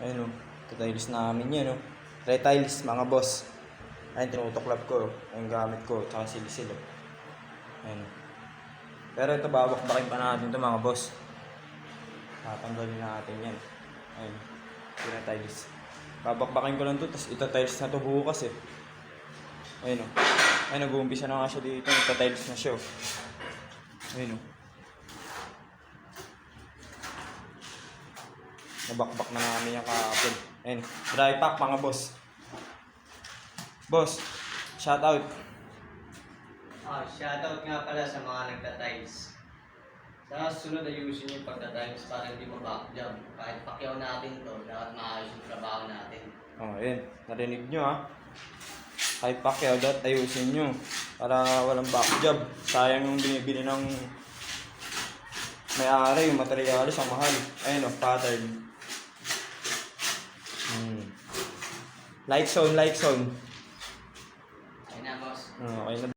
Ayun o. Tiles namin yan o. Retiles mga boss. Ayun, tinutuklap ko. Ayun gamit ko. Tsaka silisil o. Ayun. Pero ito, babakbakin pa natin ito mga boss. Tatanggalin natin yan. Ayun. Retiles. Babakbakin ko lang ito. Tapos ito-tiles na ito bukas eh. Ayun o. Ayun, nag-uumpisa na nga siya dito. Ito-tiles na siya o. Ayun o. Nabakbak na namin yung kahapon. Ayun. Dry pack mga boss. Boss, shoutout. Shoutout nga pala sa mga nagta-tiles. Sa susunod ayusin yung pagta-tiles para hindi mabakjam. Kahit pakyaw natin to, dapat maayos yung trabaho natin. Ayun. Narinig nyo ha. Kahit pakyaw, dapat ayusin nyo. Para walang backjob. Sayang yung binibili ng may-ari, yung materialis ang mahal. Ayun o, pattern. Like zone, like zone.